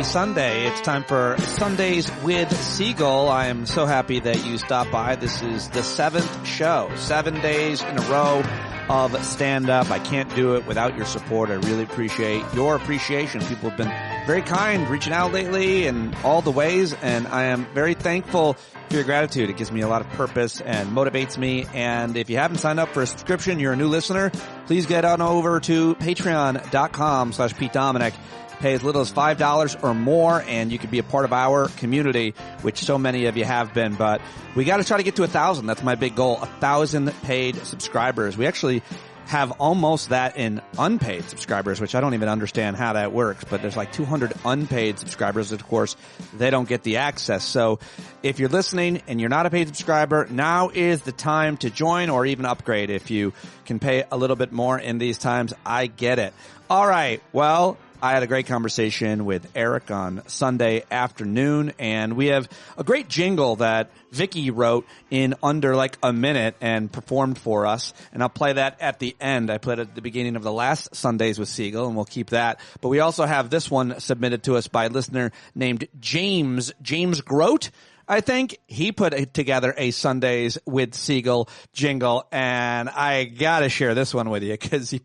happy Sunday. It's time for Sundays with Segall. I am so happy that you stopped by. This is the 7th show, 7 days in a row of stand-up. I can't do it without your support. I really appreciate your appreciation. People have been very kind, reaching out lately in all the ways, and I am very thankful for your gratitude. It gives me a lot of purpose and motivates me. And if you haven't signed up for a subscription, you're a new listener, please get on over to patreon.com/PeteDominic. Pay as little as $5 or more, and you can be a part of our community, which so many of you have been. But we got to try to get to 1,000. That's my big goal, 1,000 paid subscribers. We actually have almost that in unpaid subscribers, which I don't even understand how that works. But there's like 200 unpaid subscribers. Of course, they don't get the access. So if you're listening and you're not a paid subscriber, now is the time to join or even upgrade. If you can pay a little bit more in these times, I get it. All right. Well, I had a great conversation with Eric on Sunday afternoon, and we have a great jingle that Vicky wrote in under like a minute and performed for us, and I'll play that at the end. I played it at the beginning of the last Sundays with Segall, and we'll keep that. But we also have this one submitted to us by a listener named James Grote. I think he put together a Sundays with Segall jingle, and I gotta share this one with you because he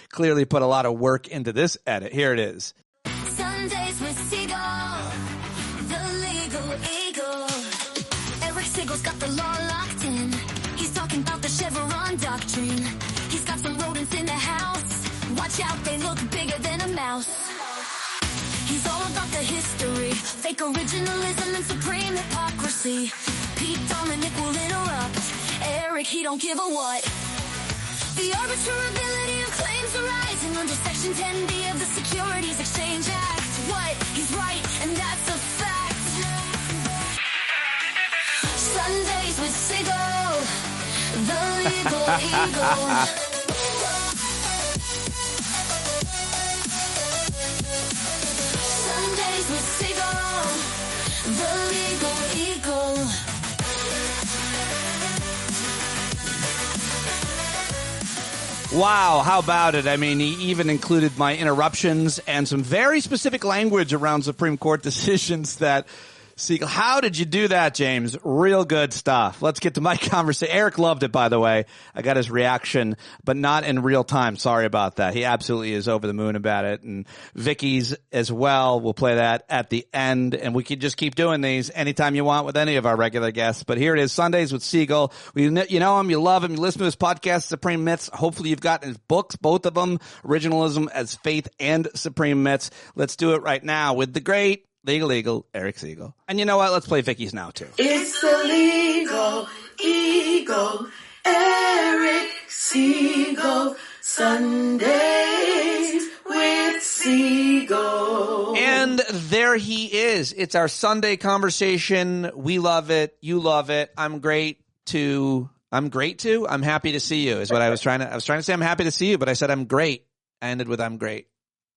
clearly put a lot of work into this edit. Here it is. Sundays with Segall, the legal eagle. Eric Segall's got the law locked in. He's talking about the Chevron doctrine. He's got some rodents in the house. Watch out, they look bigger than a mouse. He's all about the history, fake originalism and supreme hypocrisy. Pete Dominic will interrupt. Eric, he don't give a what. The arbitrability of claims arising under Section 10B of the Securities Exchange Act. What? He's right, and that's a fact. Sundays with Segall, the legal eagle. Sundays with Segall, the legal eagle. Wow, how about it? I mean, he even included my interruptions and some very specific language around Supreme Court decisions that Segall. How did you do that, James? Real good stuff. Let's get to my conversation. Eric loved it, by the way. I got his reaction, but not in real time. Sorry about that. He absolutely is over the moon about it. And Vicky's as well. We'll play that at the end, and we can just keep doing these anytime you want with any of our regular guests. But here it is, Sundays with Segall. You know him, you love him, you listen to his podcast, Supreme Myths. Hopefully you've gotten his books, both of them, Originalism as Faith and Supreme Myths. Let's do it right now with the great Legal Eagle, Eric Segall. And you know what? Let's play Vicky's now, too. It's the Legal Eagle, Eric Segall, Sundays with Segall. And there he is. It's our Sunday conversation. We love it. You love it. I'm happy to see you is what I was trying to say. I'm happy to see you, but I said I'm great. I ended with I'm great.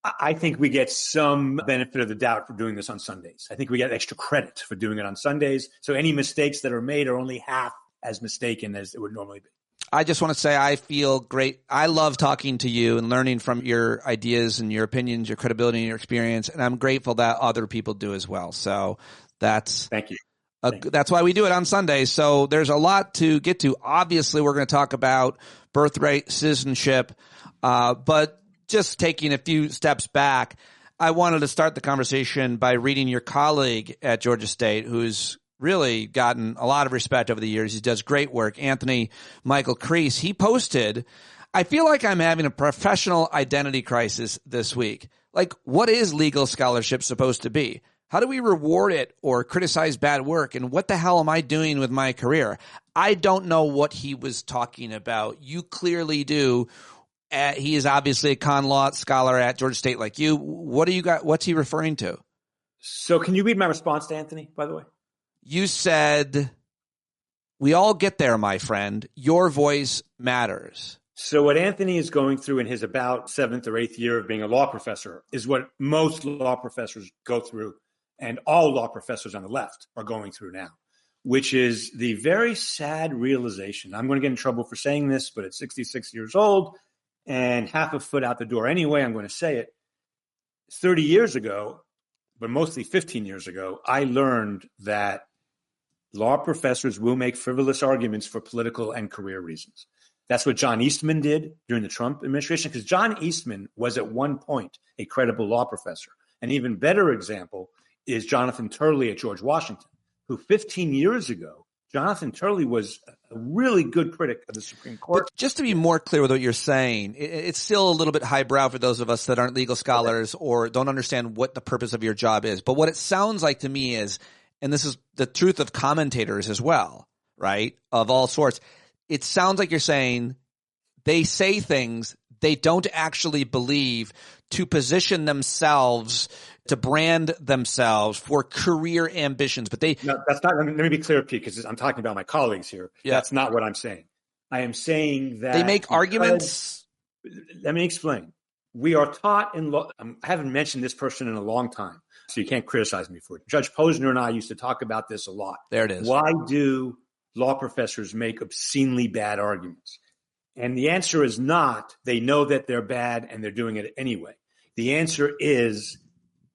I think we get some benefit of the doubt for doing this on Sundays. I think we get extra credit for doing it on Sundays. So any mistakes that are made are only half as mistaken as it would normally be. I just want to say I feel great. I love talking to you and learning from your ideas and your opinions, your credibility and your experience. And I'm grateful that other people do as well. So thank you. That's why we do it on Sundays. So there's a lot to get to. Obviously, we're going to talk about birthright citizenship, but just taking a few steps back, I wanted to start the conversation by reading your colleague at Georgia State, who's really gotten a lot of respect over the years. He does great work. Anthony Michael Crease, he posted, I feel like I'm having a professional identity crisis this week. Like, what is legal scholarship supposed to be? How do we reward it or criticize bad work? And what the hell am I doing with my career? I don't know what he was talking about. You clearly do. He is obviously a con law scholar at Georgia State like you. What do you got? What's he referring to? So can you read my response to Anthony, by the way? You said, we all get there, my friend. Your voice matters. So what Anthony is going through in his about 7th or 8th year of being a law professor is what most law professors go through, and all law professors on the left are going through now, which is the very sad realization. I'm going to get in trouble for saying this, but at 66 years old, and half a foot out the door anyway, I'm going to say it. 30 years ago, but mostly 15 years ago, I learned that law professors will make frivolous arguments for political and career reasons. That's what John Eastman did during the Trump administration, because John Eastman was at one point a credible law professor. An even better example is Jonathan Turley at George Washington, who 15 years ago, Jonathan Turley was a really good critic of the Supreme Court. But just to be more clear with what you're saying, it's still a little bit highbrow for those of us that aren't legal scholars or don't understand what the purpose of your job is. But what it sounds like to me is, and this is the truth of commentators as well, right, of all sorts, it sounds like you're saying they say things they don't actually believe to position themselves, to brand themselves for career ambitions. But No, that's not, let me be clear, Pete, because I'm talking about my colleagues here. Yeah. That's not what I'm saying. I am saying that they make arguments. Let me explain. We are taught in law. I haven't mentioned this person in a long time, so you can't criticize me for it. Judge Posner and I used to talk about this a lot. There it is. Why do law professors make obscenely bad arguments? And the answer is not they know that they're bad and they're doing it anyway. The answer is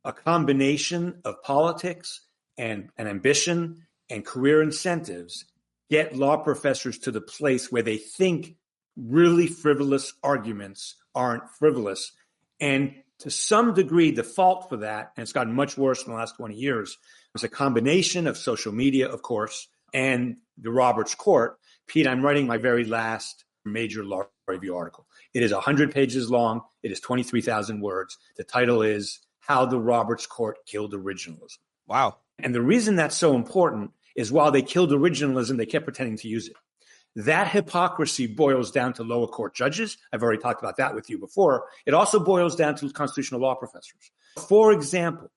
a combination of politics and ambition and career incentives get law professors to the place where they think really frivolous arguments aren't frivolous. And to some degree, the fault for that, and it's gotten much worse in the last 20 years, was a combination of social media, of course, and the Roberts Court. Pete, I'm writing my very last major law review article. It is 100 pages long. It is 23,000 words. The title is How the Roberts Court Killed Originalism. Wow. And the reason that's so important is while they killed originalism, they kept pretending to use it. That hypocrisy boils down to lower court judges. I've already talked about that with you before. It also boils down to constitutional law professors. For example,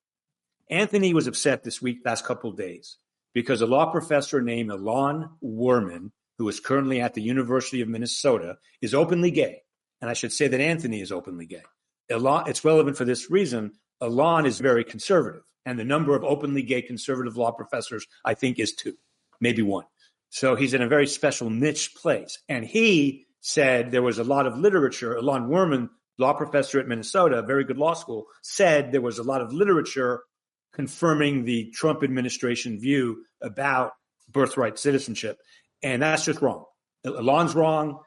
Anthony was upset this week, last couple of days, because a law professor named Alon Werman, who is currently at the University of Minnesota, is openly gay. And I should say that Anthony is openly gay. It's relevant for this reason. Alon is very conservative, and the number of openly gay conservative law professors, I think, is 2, maybe 1. So he's in a very special niche place. And he said there was a lot of literature. Alon Werman, law professor at Minnesota, very good law school, said there was a lot of literature confirming the Trump administration view about birthright citizenship. And that's just wrong. Alon's wrong.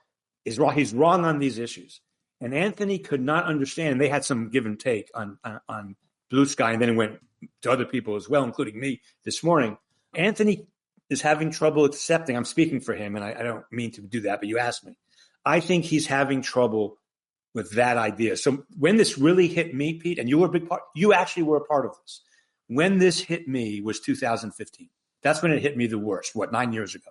He's wrong on these issues. And Anthony could not understand. They had some give and take on Blue Sky, and then it went to other people as well, including me this morning. Anthony is having trouble accepting. I'm speaking for him, and I don't mean to do that, but you asked me. I think he's having trouble with that idea. So when this really hit me, Pete, and you were a big part, you actually were a part of this. When this hit me was 2015. That's when it hit me the worst, 9 years ago.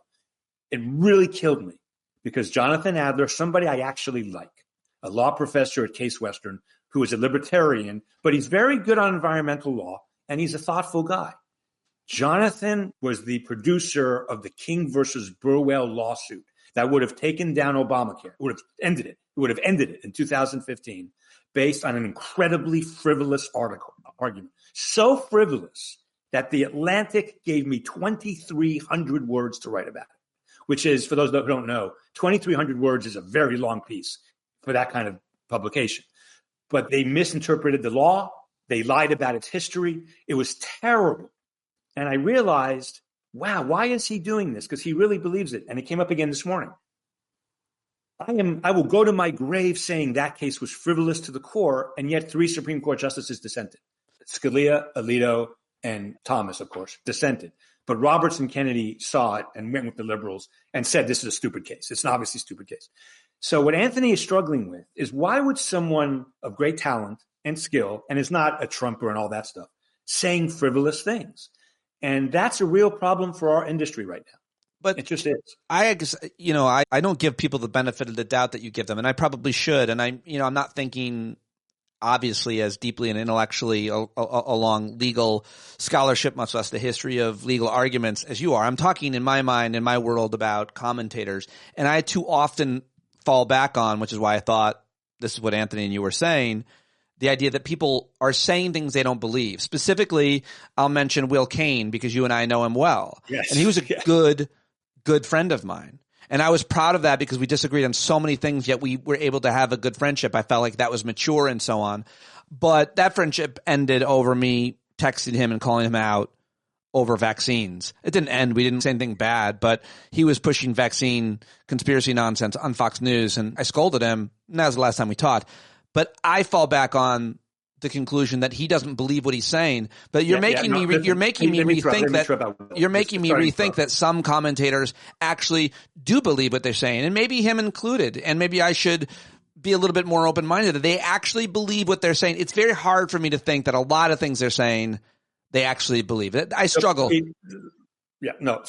It really killed me because Jonathan Adler, somebody I actually like, a law professor at Case Western, who is a libertarian, but he's very good on environmental law, and he's a thoughtful guy. Jonathan was the producer of the King versus Burwell lawsuit that would have taken down Obamacare, would have ended it. It would have ended it in 2015 based on an incredibly frivolous argument. So frivolous that The Atlantic gave me 2,300 words to write about it, which is, for those that don't know, 2,300 words is a very long piece for that kind of publication. But they misinterpreted the law. They lied about its history. It was terrible. And I realized, wow, why is he doing this? Because he really believes it. And it came up again this morning. I will go to my grave saying that case was frivolous to the core, and yet 3 Supreme Court justices dissented. Scalia, Alito, and Thomas, of course, dissented. But Roberts and Kennedy saw it and went with the liberals and said this is a stupid case. It's an obviously stupid case. So what Anthony is struggling with is why would someone of great talent and skill, and is not a Trumper and all that stuff, saying frivolous things? And that's a real problem for our industry right now. But it just is. I don't give people the benefit of the doubt that you give them, and I probably should. And I'm not thinking obviously as deeply and intellectually along legal scholarship, much less the history of legal arguments as you are. I'm talking in my mind, in my world, about commentators. And I too often fall back on, which is why I thought this is what Anthony and you were saying, the idea that people are saying things they don't believe. Specifically, I'll mention Will Cain because you and I know him well. Yes. And he was a good friend of mine. And I was proud of that because we disagreed on so many things, yet we were able to have a good friendship. I felt like that was mature and so on. But that friendship ended over me texting him and calling him out over vaccines. It didn't end. We didn't say anything bad, but he was pushing vaccine conspiracy nonsense on Fox News, and I scolded him. And that was the last time we talked. But I fall back on the conclusion that he doesn't believe what he's saying. But you're making me rethink that some commentators actually do believe what they're saying, and maybe him included. And maybe I should be a little bit more open-minded that they actually believe what they're saying. It's very hard for me to think that a lot of things they're saying they actually believe it. I struggle. So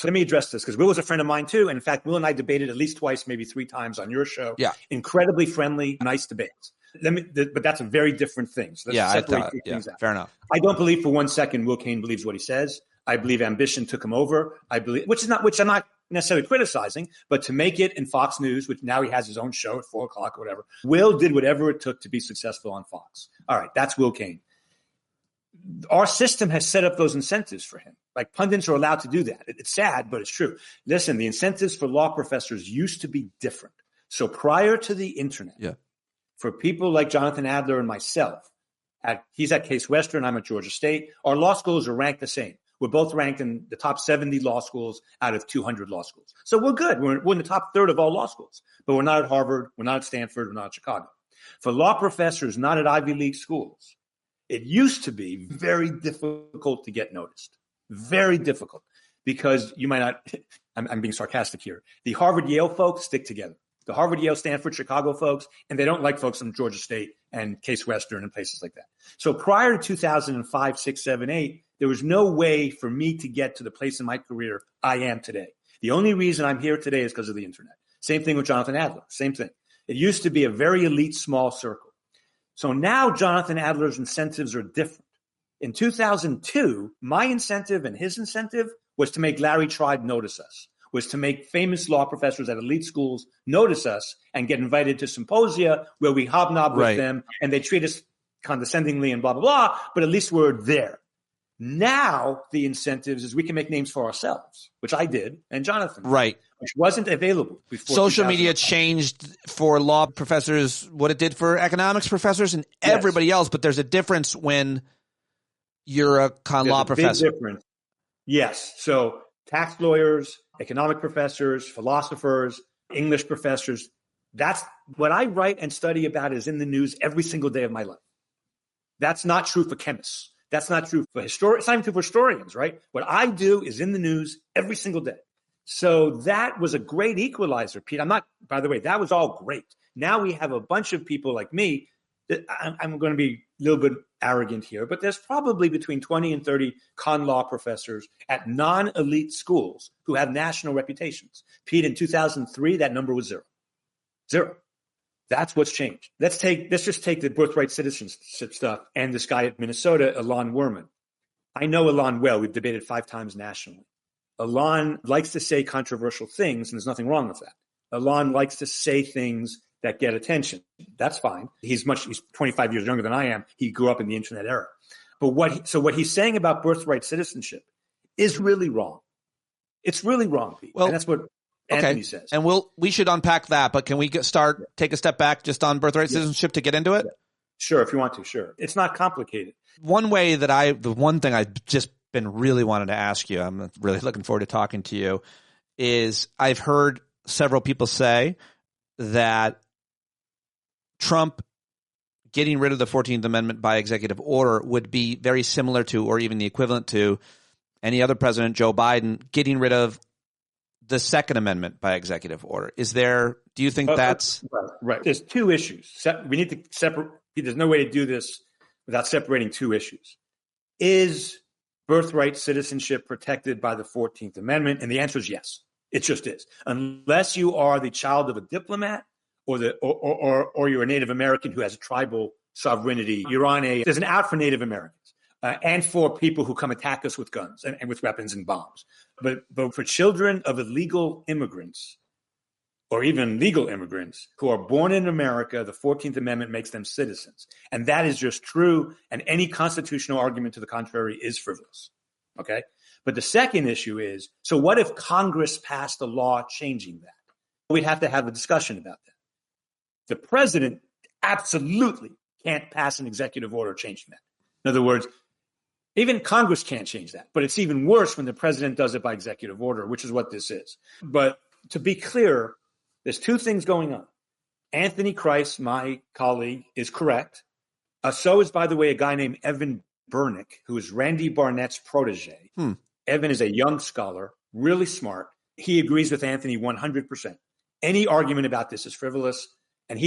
let me address this because Will was a friend of mine too. And in fact, Will and I debated at least twice, maybe 3 times on your show. Yeah. Incredibly friendly, nice debates. But that's a very different thing. So let's separate two things out. Fair enough. I don't believe for one second Will Cain believes what he says. I believe ambition took him over. I believe, which I'm not necessarily criticizing, but to make it in Fox News, which now he has his own show at 4 o'clock or whatever, Will did whatever it took to be successful on Fox. All right, that's Will Cain. Our system has set up those incentives for him. Like pundits are allowed to do that. It's sad, but it's true. Listen, the incentives for law professors used to be different. So prior to the internet, for people like Jonathan Adler and myself, he's at Case Western, I'm at Georgia State, our law schools are ranked the same. We're both ranked in the top 70 law schools out of 200 law schools. So we're good. We're in the top third of all law schools. But we're not at Harvard, we're not at Stanford, we're not at Chicago. For law professors not at Ivy League schools, it used to be very difficult to get noticed. Very difficult. Because you might not, I'm being sarcastic here. The Harvard-Yale folks stick together. The Harvard, Yale, Stanford, Chicago folks, and they don't like folks from Georgia State and Case Western and places like that. So prior to 2005, 6, 7, 8, there was no way for me to get to the place in my career I am today. The only reason I'm here today is because of the internet. Same thing with Jonathan Adler. Same thing. It used to be a very elite, small circle. So now Jonathan Adler's incentives are different. In 2002, my incentive and his incentive was to make Larry Tribe notice us, was to make famous law professors at elite schools notice us and get invited to symposia where we hobnob with them and they treat us condescendingly and blah, blah, blah, but at least we're there. Now the incentives is we can make names for ourselves, which I did, and Jonathan, which wasn't available before. Social media changed for law professors what it did for economics professors and everybody else, but there's a difference when you're a law professor. Big difference. Yes. So tax lawyers, economic professors, philosophers, English professors, that's what I write and study about is in the news every single day of my life. That's not true for chemists. That's not true for historians. It's not even true for historians, right? What I do is in the news every single day. So that was a great equalizer, Pete. By the way, that was all great. Now we have a bunch of people like me. I'm going to be a little bit arrogant here, but there's probably between 20 and 30 con law professors at non-elite schools who have national reputations. Pete, in 2003, that number was 0. 0. That's what's changed. Let's just take the birthright citizenship stuff and this guy at Minnesota, Alon Werman. I know Alon well. We've debated 5 times nationally. Alon likes to say controversial things, and there's nothing wrong with that. Alon likes to say things that get attention. That's fine. He's 25 years younger than I am. He grew up in the internet era. But what he's saying about birthright citizenship is really wrong. It's really wrong, Pete. Well, and that's what Anthony says. And we should unpack that, but can we take a step back just on birthright citizenship to get into it? Sure, if you want to, sure. It's not complicated. The one thing I've just been really wanting to ask you, I'm really looking forward to talking to you, is I've heard several people say that Trump getting rid of the 14th Amendment by executive order would be very similar to, or even the equivalent to, any other president, Joe Biden, getting rid of the Second Amendment by executive order. Do you think that's... Right. There's 2 issues. We need to separate. There's no way to do this without separating 2 issues. Is birthright citizenship protected by the 14th Amendment? And the answer is yes. It just is. Unless you are the child of a diplomat or you're a Native American who has a tribal sovereignty, there's an out for Native Americans and for people who come attack us with guns and with weapons and bombs. But for children of illegal immigrants or even legal immigrants who are born in America, the 14th Amendment makes them citizens. And that is just true. And any constitutional argument to the contrary is frivolous. Okay? But the second issue is, so what if Congress passed a law changing that? We'd have to have a discussion about that. The president absolutely can't pass an executive order changing that. In other words, Even Congress can't change that. But it's even worse when the president does it by executive order, which is what this is. But to be clear, there's two things going on. Anthony Christ, my colleague, is correct. So is, by the way, a guy named Evan Bernick, who is Randy Barnett's protege. Evan is a young scholar, really smart. He agrees with Anthony 100%. Any argument about this is frivolous. And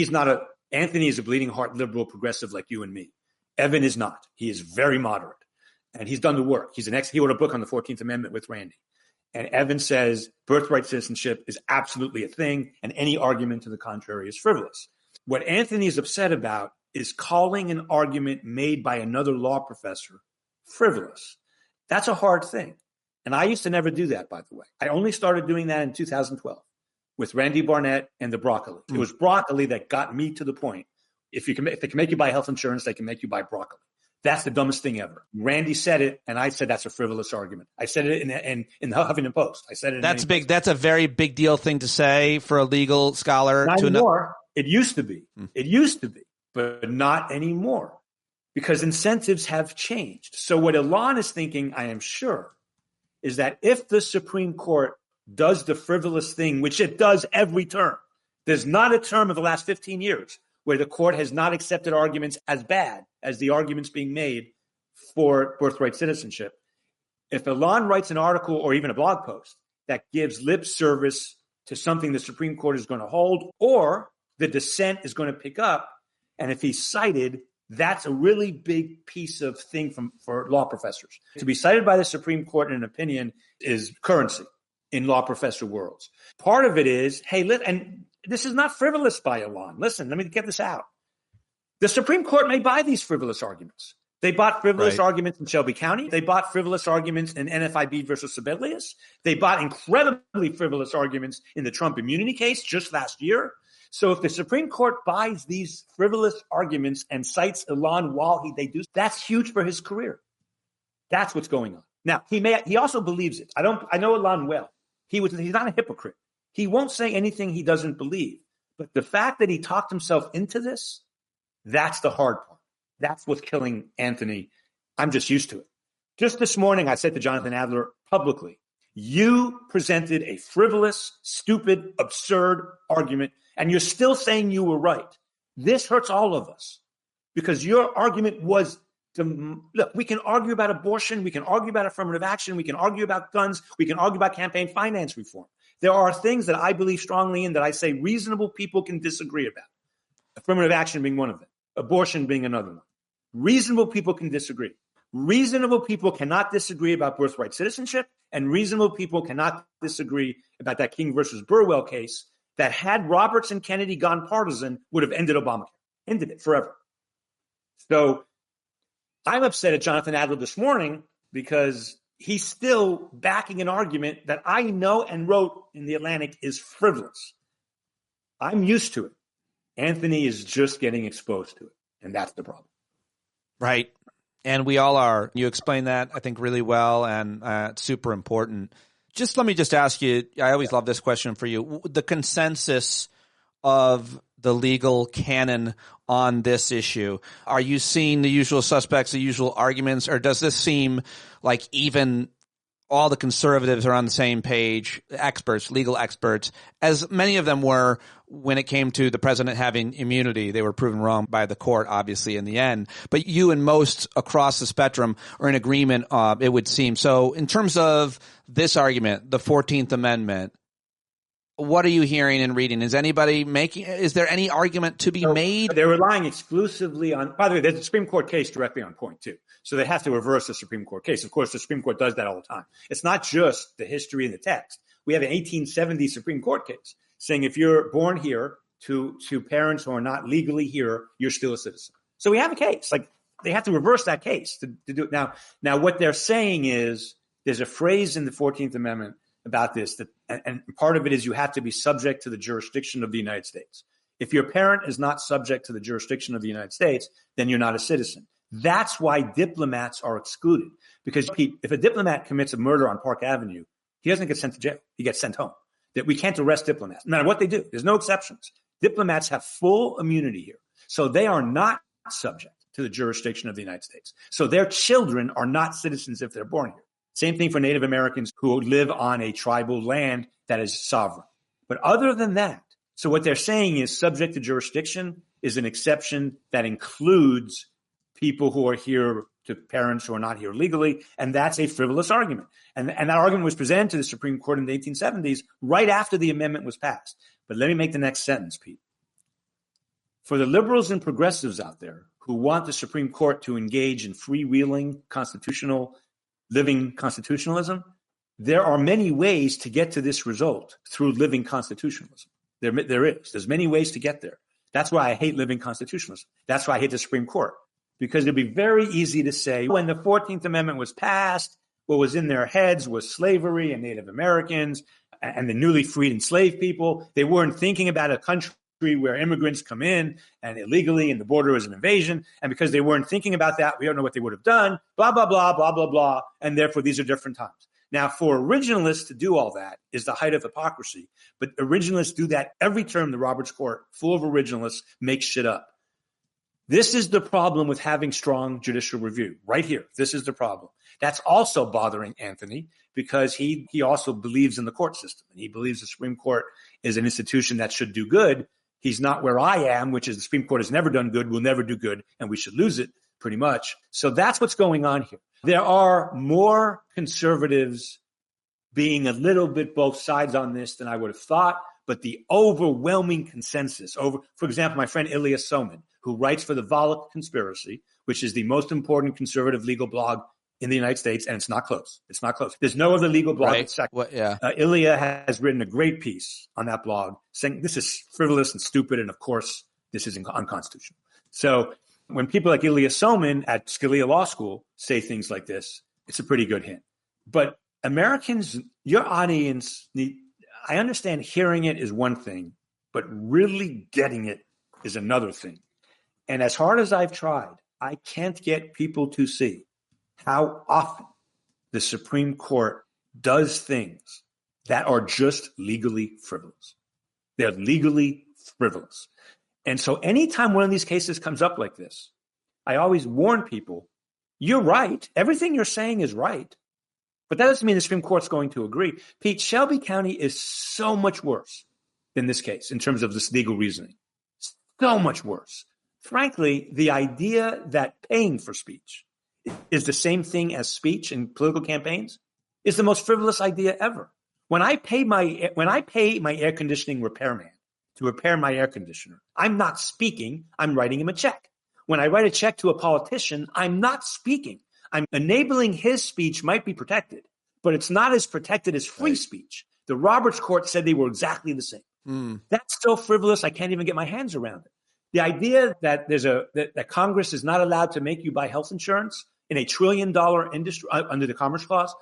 Anthony is a bleeding heart liberal progressive like you and me. Evan is not. He is very moderate. And he's done the work. He wrote a book on the 14th Amendment with Randy. And Evan says birthright citizenship is absolutely a thing, and any argument to the contrary is frivolous. What Anthony is upset about is calling an argument made by another law professor frivolous. That's a hard thing. And I used to never do that, by the way. I only started doing that in 2012 with Randy Barnett and the broccoli. It was broccoli that got me to the point. If they can make you buy health insurance, they can make you buy broccoli. That's the dumbest thing ever. Randy said it, and I said that's a frivolous argument. I said it in the Huffington Post. I said it. That's big. That's a very big deal thing to say for a legal scholar. Not anymore. It used to be. It used to be, but not anymore, because incentives have changed. So what Elon is thinking, I am sure, is that if the Supreme Court does the frivolous thing, which it does every term, there's not a term of the last 15 years where the court has not accepted arguments as bad as the arguments being made for birthright citizenship. If Elon writes an article or even a blog post that gives lip service to something the Supreme Court is going to hold, or the dissent is going to pick up, and if he's cited, that's a really big piece of thing for law professors. To be cited by the Supreme Court in an opinion is currency in law professor worlds. Part of it is, and this is not frivolous by Elon. Listen, let me get this out. The Supreme Court may buy these frivolous arguments. They bought frivolous arguments in Shelby County. They bought frivolous arguments in NFIB versus Sebelius. They bought incredibly frivolous arguments in the Trump immunity case just last year. So if the Supreme Court buys these frivolous arguments and cites Elon while they do, that's huge for his career. That's what's going on. Now, he also believes it. I know Elon well. He's not a hypocrite. He won't say anything he doesn't believe. But the fact that he talked himself into this, that's the hard part. That's what's killing Anthony. I'm just used to it. Just this morning, I said to Jonathan Adler publicly, you presented a frivolous, stupid, absurd argument, and you're still saying you were right. This hurts all of us because your argument was, look, we can argue about abortion. We can argue about affirmative action. We can argue about guns. We can argue about campaign finance reform. There are things that I believe strongly in that I say reasonable people can disagree about. Affirmative action being one of them. Abortion being another one. Reasonable people can disagree. Reasonable people cannot disagree about birthright citizenship, and reasonable people cannot disagree about that King versus Burwell case that had Roberts and Kennedy gone partisan would have ended Obamacare. Ended it forever. So I'm upset at Jonathan Adler this morning because he's still backing an argument that I know and wrote in The Atlantic is frivolous. I'm used to it. Anthony is just getting exposed to it, and that's the problem. Right. And we all are. You explained that, I think, really well, and it's super important. Let me ask you, I always love this question for you. The consensus of the legal canon on this issue, are you seeing the usual suspects, the usual arguments, or does this seem like even all the conservatives are on the same page, experts, legal experts, as many of them were when it came to the president having immunity? They were proven wrong by the court, obviously, in the end. But you and most across the spectrum are in agreement, it would seem. So in terms of this argument, the 14th Amendment, what are you hearing and reading? Is there any argument to be made? They're relying exclusively on, by the way, there's a Supreme Court case directly on point too. So they have to reverse the Supreme Court case. Of course, the Supreme Court does that all the time. It's not just the history and the text. We have an 1870 Supreme Court case saying if you're born here to parents who are not legally here, you're still a citizen. So we have a case. Like, they have to reverse that case to do it. Now what they're saying is there's a phrase in the 14th Amendment about this, and part of it is you have to be subject to the jurisdiction of the United States. If your parent is not subject to the jurisdiction of the United States, then you're not a citizen. That's why diplomats are excluded. Because if a diplomat commits a murder on Park Avenue, he doesn't get sent to jail. He gets sent home. That we can't arrest diplomats, no matter what they do. There's no exceptions. Diplomats have full immunity here. So they are not subject to the jurisdiction of the United States. So their children are not citizens if they're born here. Same thing for Native Americans who live on a tribal land that is sovereign. But other than that, so what they're saying is subject to jurisdiction is an exception that includes people who are here to parents who are not here legally, and that's a frivolous argument. And that argument was presented to the Supreme Court in the 1870s, right after the amendment was passed. But let me make the next sentence, Pete. For the liberals and progressives out there who want the Supreme Court to engage in freewheeling living constitutionalism, there are many ways to get to this result through living constitutionalism. There's many ways to get there. That's why I hate living constitutionalism. That's why I hate the Supreme Court, because it'd be very easy to say when the 14th Amendment was passed, what was in their heads was slavery and Native Americans and the newly freed enslaved people. They weren't thinking about a country where immigrants come in and illegally and the border is an invasion. And because they weren't thinking about that, we don't know what they would have done, blah, blah, blah, blah, blah, blah. And therefore, these are different times. Now, for originalists to do all that is the height of hypocrisy. But originalists do that every term. The Roberts Court, full of originalists, makes shit up. This is the problem with having strong judicial review right here. This is the problem. That's also bothering Anthony because he also believes in the court system and he believes the Supreme Court is an institution that should do good. He's not where I am, which is the Supreme Court has never done good, will never do good, and we should lose it pretty much. So that's what's going on here. There are more conservatives being a little bit both sides on this than I would have thought, but the overwhelming consensus for example, my friend Ilya Somin, who writes for the Volokh Conspiracy, which is the most important conservative legal blog in the United States, and it's not close. It's not close. There's no other legal blog. Right. Ilya has written a great piece on that blog saying this is frivolous and stupid, and of course, this is unconstitutional. So when people like Ilya Somin at Scalia Law School say things like this, it's a pretty good hint. But Americans, your audience, I understand hearing it is one thing, but really getting it is another thing. And as hard as I've tried, I can't get people to see how often the Supreme Court does things that are just legally frivolous. They're legally frivolous. And so anytime one of these cases comes up like this, I always warn people, you're right. Everything you're saying is right. But that doesn't mean the Supreme Court's going to agree. Pete, Shelby County is so much worse than this case in terms of this legal reasoning. So much worse. Frankly, the idea that paying for speech is the same thing as speech in political campaigns is the most frivolous idea ever. When I pay my air conditioning repairman to repair my air conditioner, I'm not speaking, I'm writing him a check. When I write a check to a politician, I'm not speaking. I'm enabling his speech might be protected, but it's not as protected as free speech. The Roberts Court said they were exactly the same. That's so frivolous, I can't even get my hands around it. The idea that that Congress is not allowed to make you buy health insurance in $1 trillion industry under the Commerce Clause,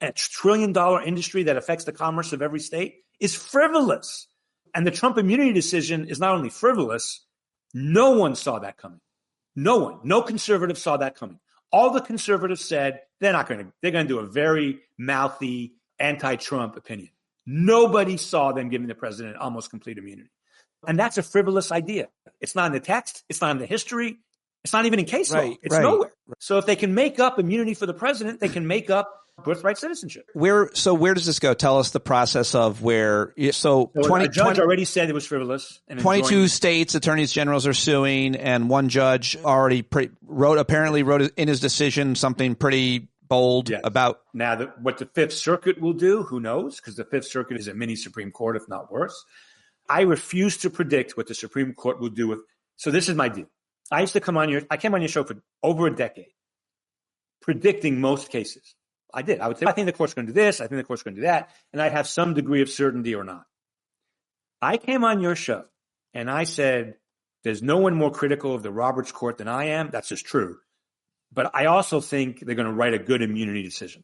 a $1 trillion industry that affects the commerce of every state is frivolous. And the Trump immunity decision is not only frivolous, no one saw that coming. No one, no conservative saw that coming. All the conservatives said they're going to do a very mouthy anti-Trump opinion. Nobody saw them giving the president almost complete immunity. And that's a frivolous idea. It's not in the text. It's not in the history. It's not even in case law. It's nowhere. So if they can make up immunity for the president, they can make up birthright citizenship. Where does this go? Tell us the process of where. So a judge already said it was frivolous. And 22 states attorneys generals are suing, and one judge already wrote in his decision something pretty bold about. Now, what the Fifth Circuit will do, who knows? Because the Fifth Circuit is a mini Supreme Court, if not worse. I refuse to predict what the Supreme Court will do with. So this is my deal. I came on your show for over a decade, predicting most cases. I did. I would say, I think the court's going to do this. I think the court's going to do that. And I have some degree of certainty or not. I came on your show and I said, there's no one more critical of the Roberts Court than I am. That's just true. But I also think they're going to write a good immunity decision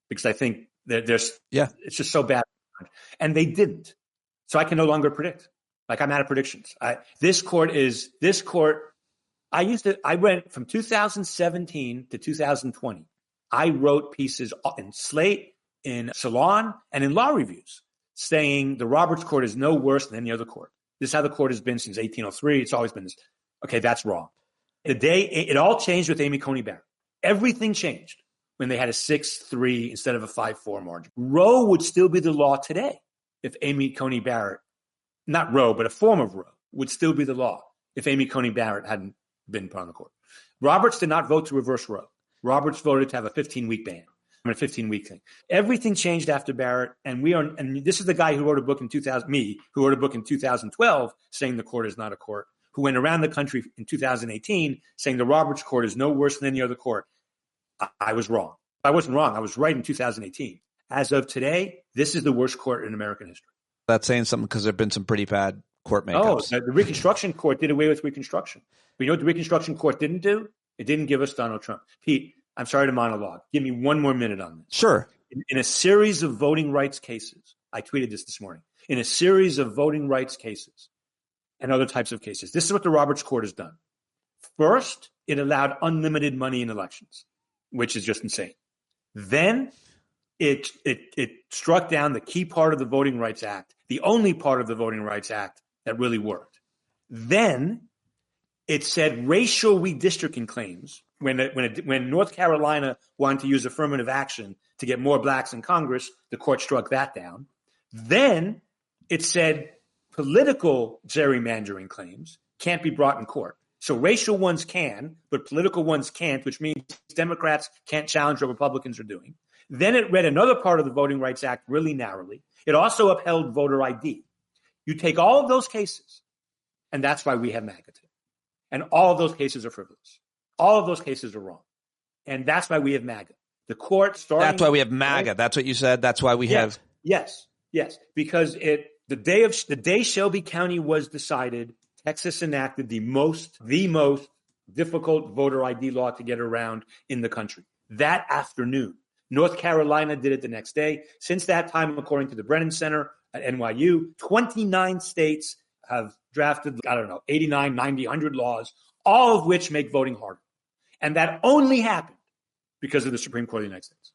because I think that it's just so bad. And they didn't. So I can no longer predict. Like I'm out of predictions. This court. I went from 2017 to 2020. I wrote pieces in Slate, in Salon, and in law reviews saying the Roberts Court is no worse than any other court. This is how the court has been since 1803. It's always been this. Okay, that's wrong. It all changed with Amy Coney Barrett. Everything changed when they had a 6-3 instead of a 5-4 margin. Roe would still be the law today if Amy Coney Barrett, not Roe, but a form of Roe, would still be the law if Amy Coney Barrett hadn't been put on the court. Roberts did not vote to reverse Roe. Roberts voted to have a 15-week ban. A 15-week thing. Everything changed after Barrett, and this is the guy who wrote a book in 2012 saying the court is not a court, who went around the country in 2018 saying the Roberts court is no worse than any other court. I was wrong. I wasn't wrong. I was right in 2018. As of today, this is the worst court in American history. That's saying something because there have been some pretty bad court makeups. Oh, the Reconstruction Court did away with Reconstruction. But you know what the Reconstruction Court didn't do? It didn't give us Donald Trump. Pete, I'm sorry to monologue. Give me one more minute on this. Sure. In a series of voting rights cases, I tweeted this morning, in a series of voting rights cases and other types of cases, this is what the Roberts Court has done. First, it allowed unlimited money in elections, which is just insane. Then it struck down the key part of the Voting Rights Act, the only part of the Voting Rights Act that really worked. Then it said racial redistricting claims. When North Carolina wanted to use affirmative action to get more blacks in Congress, the court struck that down. Then it said political gerrymandering claims can't be brought in court. So racial ones can, but political ones can't, which means Democrats can't challenge what Republicans are doing. Then it read another part of the Voting Rights Act really narrowly. It also upheld voter ID. You take all of those cases, and that's why we have MAGA today. And all of those cases are frivolous. All of those cases are wrong. And that's why we have MAGA. The court starting. That's why we have MAGA. That's what you said. That's why we have. Yes. Because the day Shelby County was decided, Texas enacted the most difficult voter ID law to get around in the country. That afternoon, North Carolina did it the next day. Since that time, according to the Brennan Center at NYU, 29 states have drafted, 89, 90, 100 laws, all of which make voting harder. And that only happened because of the Supreme Court of the United States.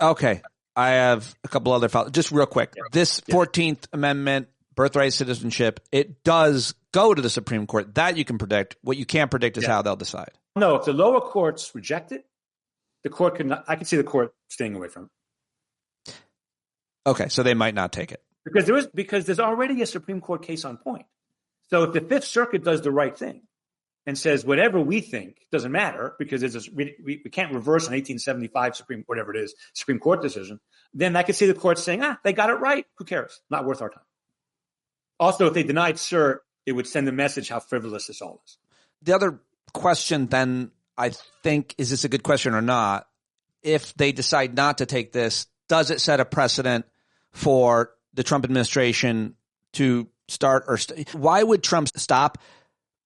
Okay. I have a couple other files. Just real quick. Yeah. This 14th Amendment, birthright citizenship, it does go to the Supreme Court. That you can predict. What you can't predict is how they'll decide. No, if the lower courts reject it, the court I can see the court staying away from it. Okay, so they might not take it. Because there's already a Supreme Court case on point. So if the Fifth Circuit does the right thing and says whatever we think doesn't matter because we can't reverse an 1875 Supreme Court decision, then I could see the court saying, they got it right. Who cares? Not worth our time. Also, if they denied cert, it would send a message how frivolous this all is. The other question then, I think, is this a good question or not? If they decide not to take this, does it set a precedent for the Trump administration to start why would Trump stop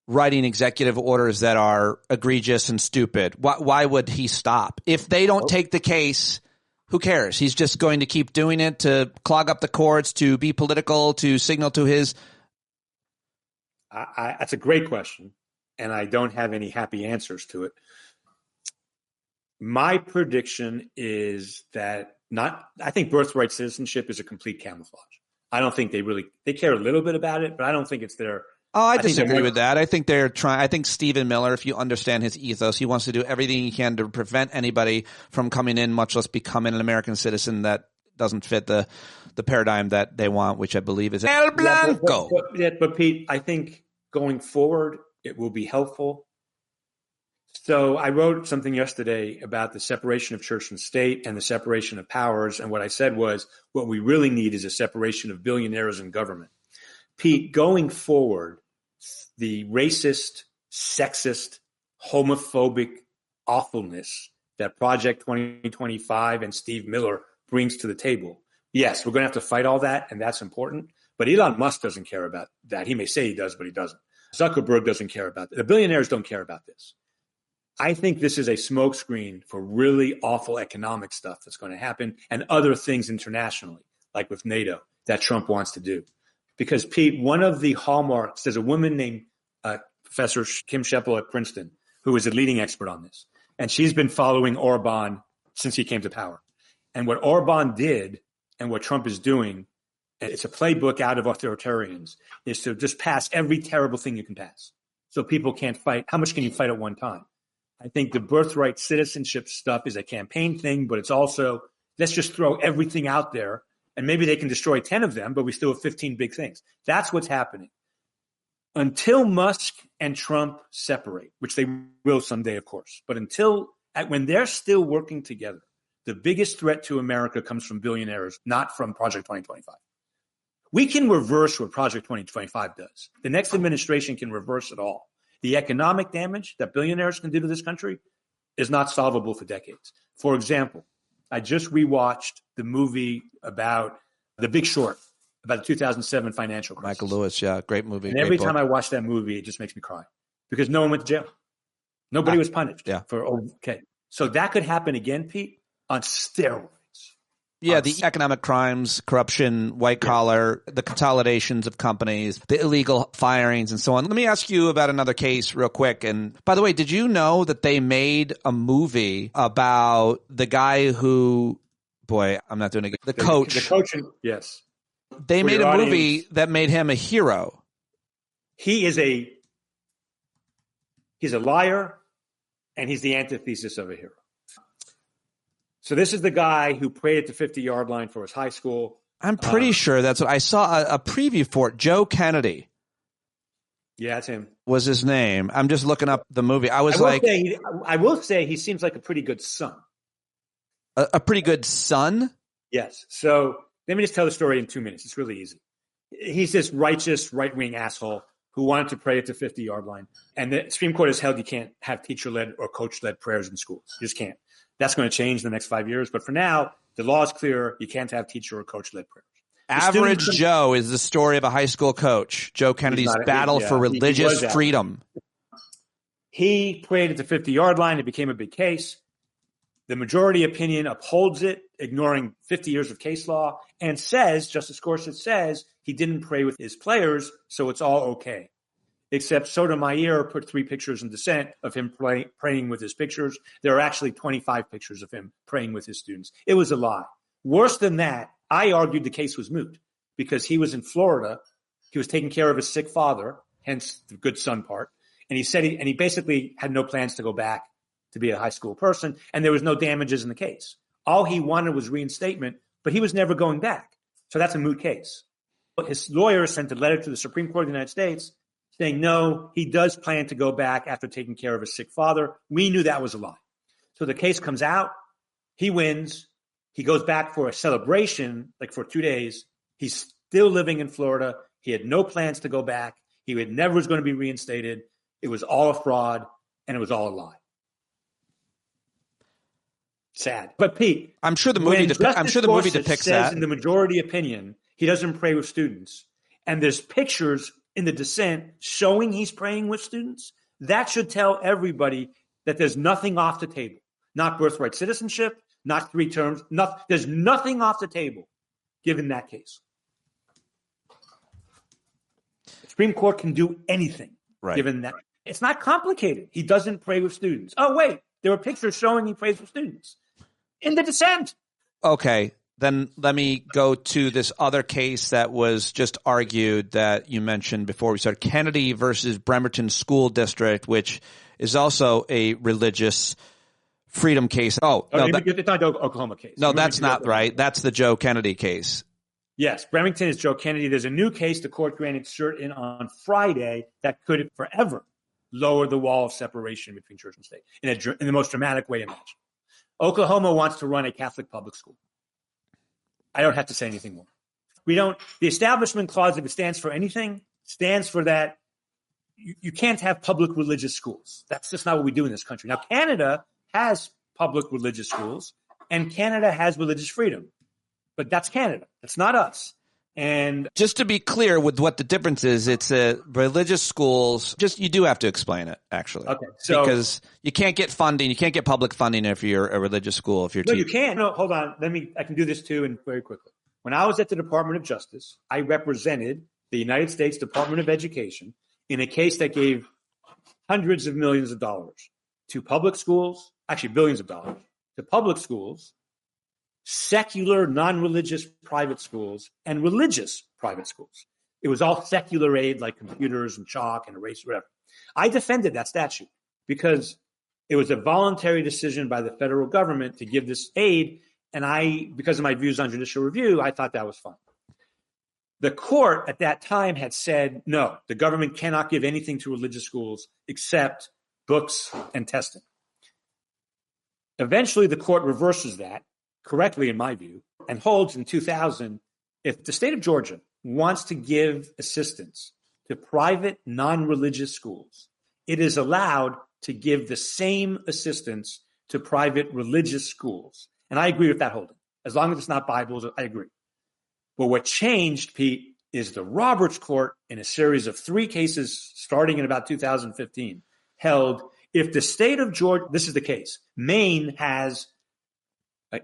writing executive orders that are egregious and stupid? Why would he stop? If they don't take the case, who cares? He's just going to keep doing it to clog up the courts, to be political, to signal to his. That's a great question, and I don't have any happy answers to it. My prediction is that I think birthright citizenship is a complete camouflage. I don't think they care a little bit about it, but I don't think it's their. Oh, I disagree with that. I think they're trying. I think Stephen Miller, if you understand his ethos, he wants to do everything he can to prevent anybody from coming in, much less becoming an American citizen that doesn't fit the paradigm that they want, which I believe is El Blanco. But Pete, I think going forward, it will be helpful. So I wrote something yesterday about the separation of church and state and the separation of powers. And what I said was what we really need is a separation of billionaires and government. Pete, going forward, the racist, sexist, homophobic awfulness that Project 2025 and Steve Miller brings to the table. Yes, we're going to have to fight all that, and that's important. But Elon Musk doesn't care about that. He may say he does, but he doesn't. Zuckerberg doesn't care about that. The billionaires don't care about this. I think this is a smokescreen for really awful economic stuff that's going to happen and other things internationally, like with NATO, that Trump wants to do. Because, Pete, one of the hallmarks, there's a woman named Professor Kim Sheppel at Princeton, who is a leading expert on this. And she's been following Orban since he came to power. And what Orban did and what Trump is doing and it's a playbook out of authoritarians, is to just pass every terrible thing you can pass. So people can't fight. How much can you fight at one time? I think the birthright citizenship stuff is a campaign thing, but it's also, let's just throw everything out there, and maybe they can destroy 10 of them, but we still have 15 big things. That's what's happening. Until Musk and Trump separate, which they will someday, of course, but when they're still working together, the biggest threat to America comes from billionaires, not from Project 2025. We can reverse what Project 2025 does. The next administration can reverse it all. The economic damage that billionaires can do to this country is not solvable for decades. For example, I just rewatched the movie about The Big Short, about the 2007 financial crisis. Michael Lewis, yeah, great movie. And every time I watch that movie, it just makes me cry because no one went to jail. Nobody was punished. Yeah. So that could happen again, Pete, on steroids. Yeah, the economic crimes, corruption, white collar, the consolidations of companies, the illegal firings, and so on. Let me ask you about another case real quick. And by the way, did you know that they made a movie about the guy who, boy, I'm not doing it. The coach. The coach, yes. They made a movie that made him a hero. He's a liar, and he's the antithesis of a hero. So this is the guy who prayed at the 50-yard line for his high school. I'm pretty sure that's what I saw a preview for it. Joe Kennedy. Yeah, that's him. Was his name. I'm just looking up the movie. I will say he seems like a pretty good son. A pretty good son? Yes. So let me just tell the story in 2 minutes. It's really easy. He's this righteous, right-wing asshole who wanted to pray at the 50-yard line. And the Supreme Court has held you can't have teacher-led or coach-led prayers in schools. You just can't. That's going to change in the next 5 years. But for now, the law is clear. You can't have teacher or coach-led prayers. Average Joe is the story of a high school coach. Joe Kennedy's battle for religious freedom. He prayed at the 50-yard line. It became a big case. The majority opinion upholds it, ignoring 50 years of case law, and says, Justice Gorsuch says, he didn't pray with his players, so it's all okay. Except Sotomayor put 3 pictures in dissent of him praying with his pictures. There are actually 25 pictures of him praying with his students. It was a lie. Worse than that, I argued the case was moot because he was in Florida. He was taking care of his sick father, hence the good son part. And he said he basically had no plans to go back to be a high school person, and there was no damages in the case. All he wanted was reinstatement, but he was never going back. So that's a moot case. But his lawyer sent a letter to the Supreme Court of the United States saying, no, he does plan to go back after taking care of his sick father. We knew that was a lie. So the case comes out. He wins. He goes back for a celebration, like for 2 days. He's still living in Florida. He had no plans to go back. He never was going to be reinstated. It was all a fraud, and it was all a lie. Sad. But Pete, I'm sure the movie depicts that. In the majority opinion, he doesn't pray with students. And there's pictures in the dissent showing he's praying with students. That should tell everybody that there's nothing off the table. Not birthright citizenship, not 3 terms. There's nothing off the table given that case. The Supreme Court can do anything given that. It's not complicated. He doesn't pray with students. Oh, wait. There were pictures showing he prays with students in the dissent. Okay. Then let me go to this other case that was just argued that you mentioned before we started, Kennedy versus Bremerton School District, which is also a religious freedom case. It's not the Oklahoma case. No, that's not right. That's the Joe Kennedy case. Yes, Bremerton is Joe Kennedy. There's a new case the court granted cert in on Friday that could forever lower the wall of separation between church and state in the most dramatic way imaginable. Oklahoma wants to run a Catholic public school. I don't have to say anything more. The Establishment Clause, if it stands for anything, stands for that you can't have public religious schools. That's just not what we do in this country. Now, Canada has public religious schools, and Canada has religious freedom. But that's Canada. That's not us. And just to be clear with what the difference is, it's religious schools. You do have to explain it, actually. Okay. So, because you can't get funding. You can't get public funding if you're a religious school. If you're you can. No, hold on. I can do this too, and very quickly. When I was at the Department of Justice, I represented the United States Department of Education in a case that gave hundreds of millions of dollars to public schools, actually billions of dollars, to public schools secular, non-religious private schools and religious private schools. It was all secular aid like computers and chalk and erasers, whatever. I defended that statute because it was a voluntary decision by the federal government to give this aid. And because of my views on judicial review, I thought that was fine. The court at that time had said, no, the government cannot give anything to religious schools except books and testing. Eventually, the court reverses that, correctly in my view, and holds in 2000, if the state of Georgia wants to give assistance to private non-religious schools, it is allowed to give the same assistance to private religious schools. And I agree with that holding. As long as it's not Bibles, I agree. But what changed, Pete, is the Roberts Court, in a series of 3 cases starting in about 2015, held if the state of Georgia, this is the case, Maine has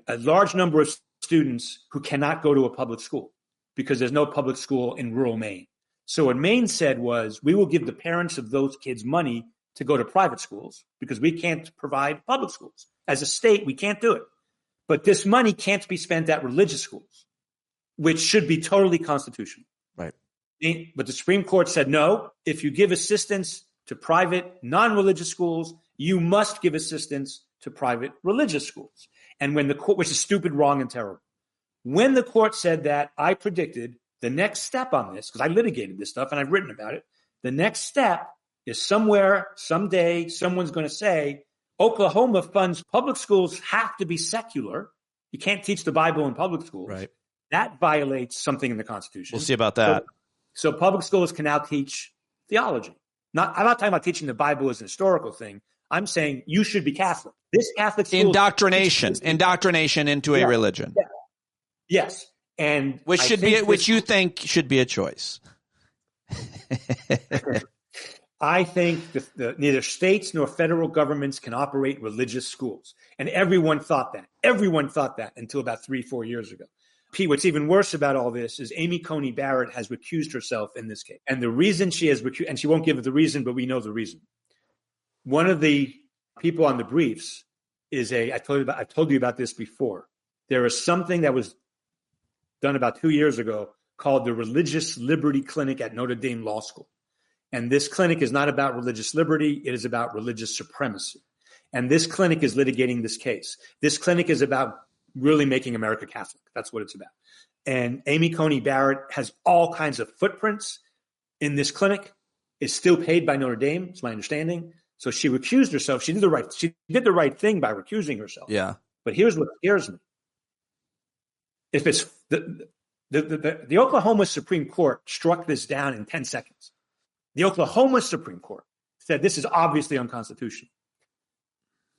a large number of students who cannot go to a public school because there's no public school in rural Maine. So what Maine said was, we will give the parents of those kids money to go to private schools because we can't provide public schools. As a state, we can't do it. But this money can't be spent at religious schools, which should be totally constitutional. Right. But the Supreme Court said, no, if you give assistance to private non-religious schools, you must give assistance to private religious schools. And when the court, which is stupid, wrong, and terrible. When the court said that, I predicted the next step on this, because I litigated this stuff and I've written about it. The next step is somewhere, someday, someone's going to say, Oklahoma funds public schools have to be secular. You can't teach the Bible in public schools. Right. That violates something in the Constitution. We'll see about that. So public schools can now teach theology. I'm not talking about teaching the Bible as an historical thing. I'm saying you should be Catholic. This Catholic school indoctrination into a religion. Yeah. Yes, and which you think should be a choice. I think neither states nor federal governments can operate religious schools, and everyone thought that. Everyone thought that until about 3-4 years ago. Pete, what's even worse about all this is Amy Coney Barrett has recused herself in this case. And the reason she has recused, and she won't give the reason, but we know the reason. One of the people on the briefs is I've told you about this before. There is something that was done about 2 years ago called the Religious Liberty Clinic at Notre Dame Law School. And this clinic is not about religious liberty. It is about religious supremacy. And this clinic is litigating this case. This clinic is about really making America Catholic. That's what it's about. And Amy Coney Barrett has all kinds of footprints in this clinic, is still paid by Notre Dame, it's my understanding. So she recused herself. She did the right thing by recusing herself. Yeah. But here's what scares me. If it's the Oklahoma Supreme Court struck this down in 10 seconds. The Oklahoma Supreme Court said this is obviously unconstitutional.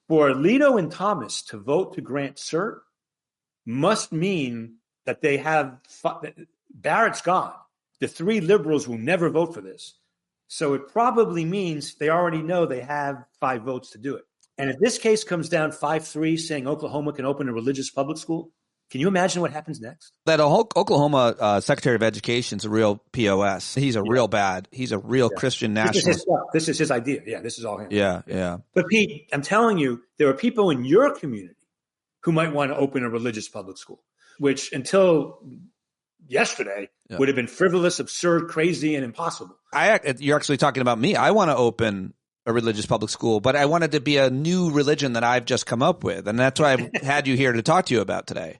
For Alito and Thomas to vote to grant cert must mean that they have Barrett's gone. The 3 liberals will never vote for this. So it probably means they already know they have 5 votes to do it. And if this case comes down 5-3 saying Oklahoma can open a religious public school, can you imagine what happens next? That Oklahoma Secretary of Education is a real POS. He's a real Christian nationalist. This is his idea. Yeah, this is all him. Yeah. But Pete, I'm telling you, there are people in your community who might want to open a religious public school, which until yesterday would have been frivolous, absurd, crazy, and impossible. You're actually talking about me. I want to open a religious public school, but I wanted to be a new religion that I've just come up with. And that's why I've had you here to talk to you about today.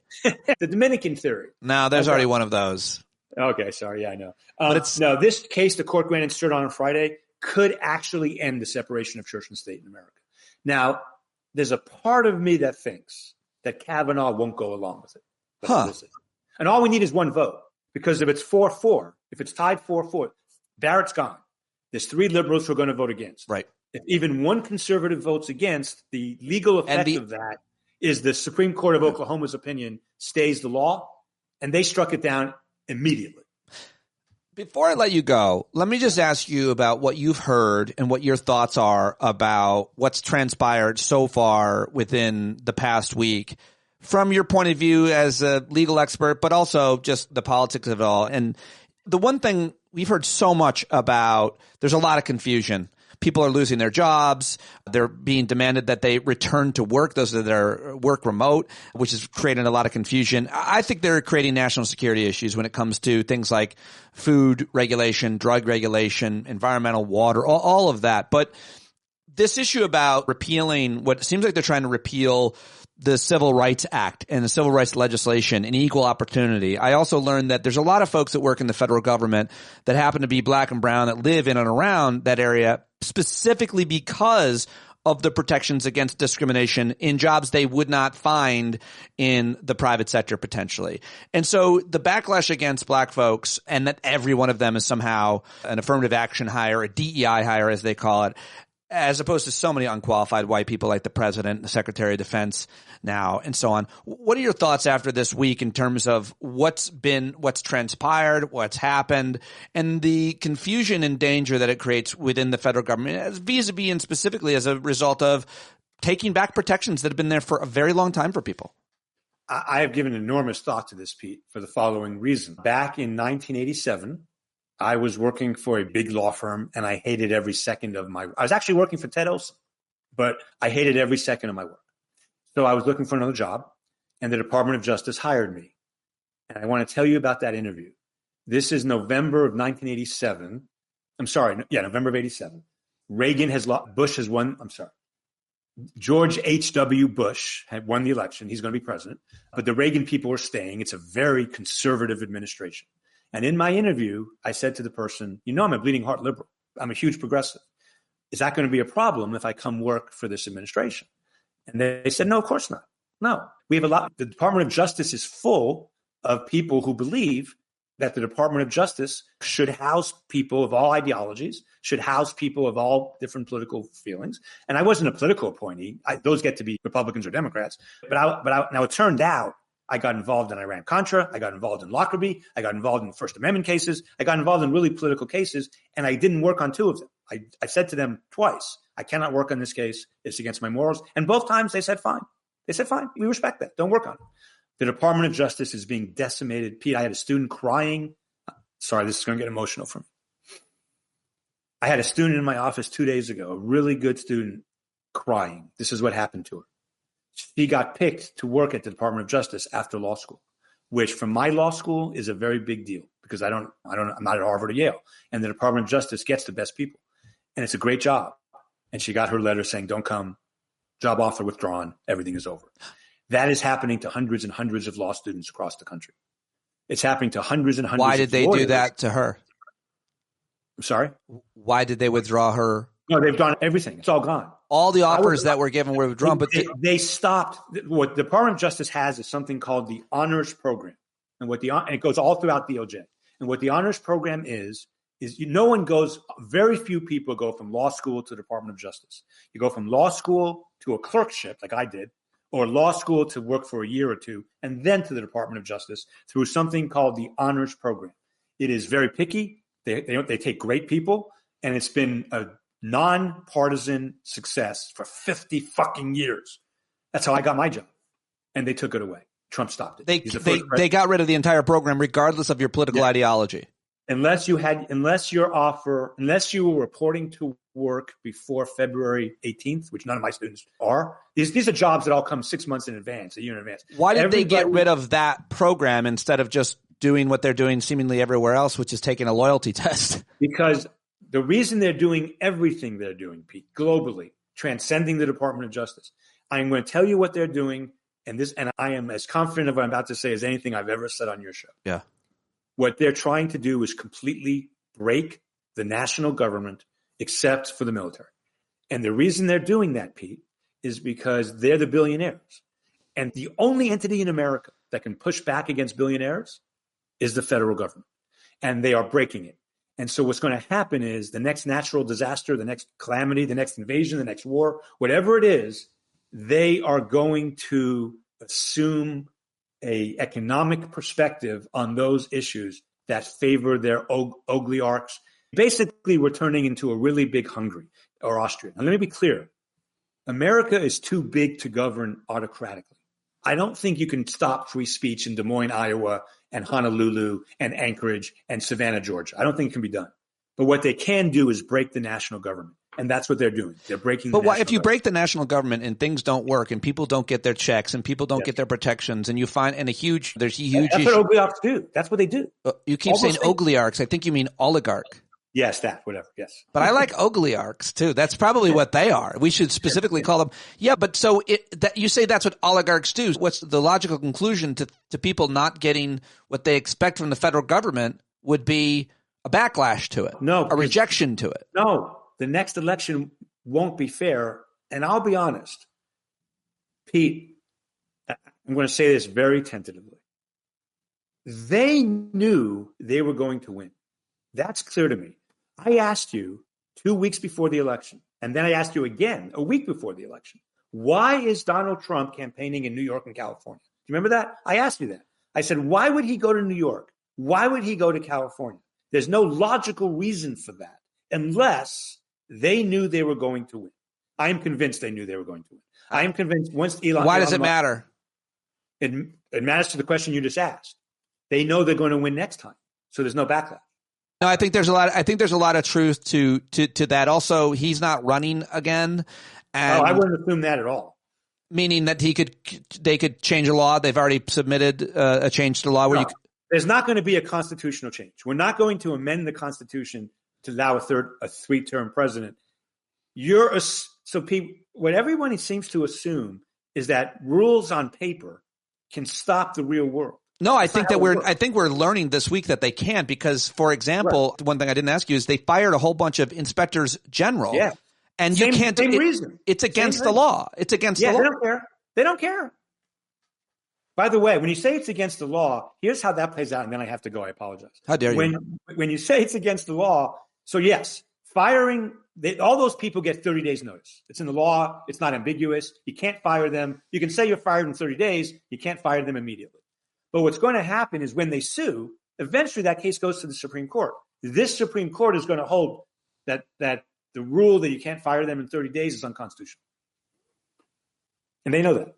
The Dominican theory. No, there's already one of those. Okay, sorry. Yeah, I know. This case the court granted cert on Friday could actually end the separation of church and state in America. Now, there's a part of me that thinks that Kavanaugh won't go along with it. And all we need is 1 vote, because if it's 4-4, if it's tied 4-4, Barrett's gone. There's 3 liberals who are going to vote against. Right. If even 1 conservative votes against, the legal effect of that is the Supreme Court of Oklahoma's opinion stays the law, and they struck it down immediately. Before I let you go, let me just ask you about what you've heard and what your thoughts are about what's transpired so far within the past week from your point of view as a legal expert, but also just the politics of it all. And the one thing we've heard so much about, there's a lot of confusion people are losing their jobs. They're being demanded that they return to work, those that are work remote, which is creating a lot of confusion. I think they're creating national security issues when it comes to things like food regulation, drug regulation, environmental water, all of that. But this issue about repealing what seems like they're trying to repeal the Civil Rights Act and the civil rights legislation and equal opportunity. I also learned that there's a lot of folks that work in the federal government that happen to be black and brown that live in and around that area specifically because of the protections against discrimination in jobs they would not find in the private sector potentially. And so the backlash against black folks, and that every one of them is somehow an affirmative action hire, a DEI hire as they call it, as opposed to so many unqualified white people like the president, the secretary of defense now, and so on. What are your thoughts after this week in terms of what's transpired, what's happened, and the confusion and danger that it creates within the federal government, vis-a-vis and specifically as a result of taking back protections that have been there for a very long time for people? I have given enormous thought to this, Pete, for the following reason. Back in 1987, I was working for a big law firm, and I hated every second of I was actually working for Ted Olson, but I hated every second of my work. So I was looking for another job, and the Department of Justice hired me. And I want to tell you about that interview. This is November of 1987. November of 87. George H.W. Bush had won the election. He's going to be president, but the Reagan people are staying. It's a very conservative administration. And in my interview, I said to the person, I'm a bleeding heart liberal. I'm a huge progressive. Is that going to be a problem if I come work for this administration? And they said, no, of course not. No, we have the Department of Justice is full of people who believe that the Department of Justice should house people of all ideologies, should house people of all different political feelings. And I wasn't a political appointee. Those get to be Republicans or Democrats. But now it turned out I got involved in Iran-Contra. I got involved in Lockerbie. I got involved in First Amendment cases. I got involved in really political cases, and I didn't work on two of them. I said to them twice, I cannot work on this case. It's against my morals. And both times they said, fine. They said, fine, we respect that. Don't work on it. The Department of Justice is being decimated. Pete, I had a student crying. Sorry, this is going to get emotional for me. I had a student in my office 2 days ago, a really good student, crying. This is what happened to her. She got picked to work at the Department of Justice after law school, which from my law school is a very big deal because I'm not at Harvard or Yale. And the Department of Justice gets the best people. And it's a great job. And she got her letter saying, don't come, job offer withdrawn, everything is over. That is happening to hundreds and hundreds of law students across the country. It's happening to hundreds and hundreds of lawyers. Why did they do that to her? I'm sorry? Why did they withdraw her? No, they've done everything. It's all gone. All the offers that were given were withdrawn, but they stopped. What the Department of Justice has is something called the honors program, and it goes all throughout DOJ. And what the honors program is very few people go from law school to the Department of Justice. You go from law school to a clerkship, like I did, or law school to work for a year or two, and then to the Department of Justice through something called the honors program. It is very picky. They take great people, and it's been a nonpartisan success for 50 fucking years. That's how I got my job. And they took it away. Trump stopped it. They got rid of the entire program regardless of your political ideology. Unless you were reporting to work before February 18th, which none of my students are. These are jobs that all come 6 months in advance, a year in advance. Why did they get rid of that program instead of just doing what they're doing seemingly everywhere else, which is taking a loyalty test? Because the reason they're doing everything they're doing, Pete, globally, transcending the Department of Justice, I'm going to tell you what they're doing, and I am as confident of what I'm about to say as anything I've ever said on your show. Yeah. What they're trying to do is completely break the national government except for the military. And the reason they're doing that, Pete, is because they're the billionaires. And the only entity in America that can push back against billionaires is the federal government. And they are breaking it. And so what's going to happen is the next natural disaster, the next calamity, the next invasion, the next war, whatever it is, they are going to assume a economic perspective on those issues that favor their oligarchs. Basically, we're turning into a really big Hungary or Austria. Now, let me be clear. America is too big to govern autocratically. I don't think you can stop free speech in Des Moines, Iowa, and Honolulu, and Anchorage, and Savannah, Georgia. I don't think it can be done. But what they can do is break the national government. And that's what they're doing. They're breaking. But why, if you break the national government and things don't work and people don't get their checks and people don't get their protections and you find there's a huge That's issue. what oligarchs do. That's what they do. You keep saying oligarchs. I think you mean oligarch. Yes, whatever. Yes. But I like oligarchs too. That's probably what they are. We should specifically call them. Yeah, but so you say that's what oligarchs do. What's the logical conclusion to people not getting what they expect from the federal government would be a backlash to it. No. A rejection to it. No. The next election won't be fair. And I'll be honest, Pete, I'm going to say this very tentatively. They knew they were going to win. That's clear to me. I asked you 2 weeks before the election, and then I asked you again a week before the election, why is Donald Trump campaigning in New York and California? Do you remember that? I asked you that. I said, why would he go to New York? Why would he go to California? There's no logical reason for that unless they knew they were going to win. I am convinced they knew they were going to win. I am convinced once Elon. Why does it matter? It matters to the question you just asked. They know they're going to win next time, so there's no backlash. No, I think there's a lot of truth to that. Also, he's not running again. And I wouldn't assume that at all. Meaning that they could change a law. They've already submitted a change to the law where there's not going to be a constitutional change. We're not going to amend the Constitution to allow a 3-term president. What everyone seems to assume is that rules on paper can stop the real world. No, I think we're learning this week that they can because, for example, one thing I didn't ask you is they fired a whole bunch of inspectors general. Yeah. And you can't do it. It's against the law. It's against the law. They don't care. They don't care. By the way, when you say it's against the law, here's how that plays out, and then I have to go. I apologize. How dare you? When you say it's against the law, so yes, firing all those people get 30 days notice. It's in the law. It's not ambiguous. You can't fire them. You can say you're fired in 30 days. You can't fire them immediately. But what's going to happen is when they sue, eventually that case goes to the Supreme Court. This Supreme Court is going to hold that the rule that you can't fire them in 30 days is unconstitutional. And they know that.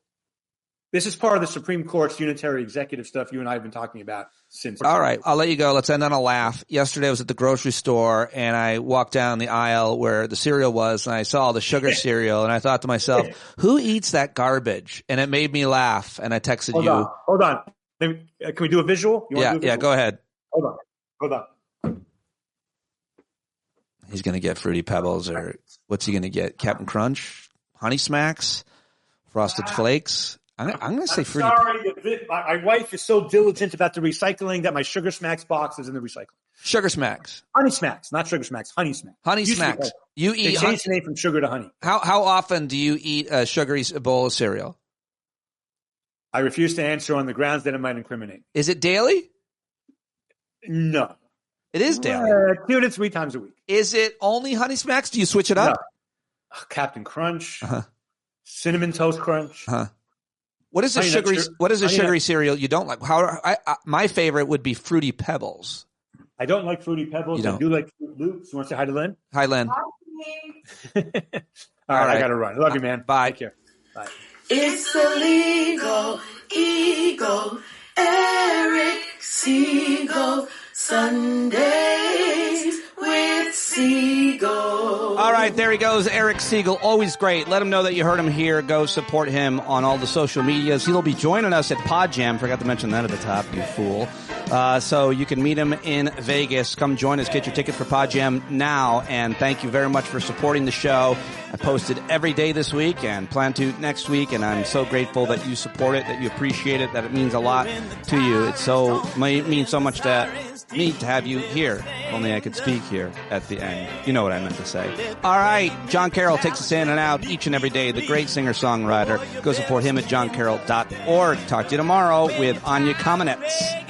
This is part of the Supreme Court's unitary executive stuff you and I have been talking about since. All right. I'll let you go. Let's end on a laugh. Yesterday I was at the grocery store and I walked down the aisle where the cereal was and I saw the sugar cereal and I thought to myself, who eats that garbage? And it made me laugh. And I texted you. Hold on. Can we do a visual? Yeah, go ahead. Hold on. He's going to get Fruity Pebbles or what's he going to get? Captain Crunch? Honey Smacks? Frosted Flakes? I'm going to say Fruity Pebbles. My wife is so diligent about the recycling that my Sugar Smacks box is in the recycling. Sugar Smacks. Honey Smacks, not Sugar Smacks. Honey Smacks. Honey Smacks. You eat. They changed the name from sugar to honey. How often do you eat a sugary bowl of cereal? I refuse to answer on the grounds that it might incriminate. Is it daily? No. It is daily. 2 to 3 times a week. Is it only Honey Smacks? Do you switch it up? No. Captain Crunch, Cinnamon Toast Crunch. What is a sugary cereal you don't like? My favorite would be Fruity Pebbles. I don't like Fruity Pebbles. I do like Fruit Loops. You want to say hi to Lynn? Hi, Lynn. All right, I got to run. I love you, man. Bye. Take care. Bye. It's the legal ego, Eric Segall, Sundays with Segall. All right, there he goes, Eric Segall. Always great. Let him know that you heard him here. Go support him on all the social medias. He'll be joining us at PODJAM. Forgot to mention that at the top, you fool. So you can meet him in Vegas. Come join us. Get your ticket for PODJAM now. And thank you very much for supporting the show. I posted every day this week and plan to next week. And I'm so grateful that you support it, that you appreciate it, that it means a lot to you. It means so much to me to have you here. If only I could speak here at the end. You know what I meant to say. All right. John Carroll takes us in and out each and every day. The great singer-songwriter. Go support him at johncarroll.org. Talk to you tomorrow with Anya Kamenetz.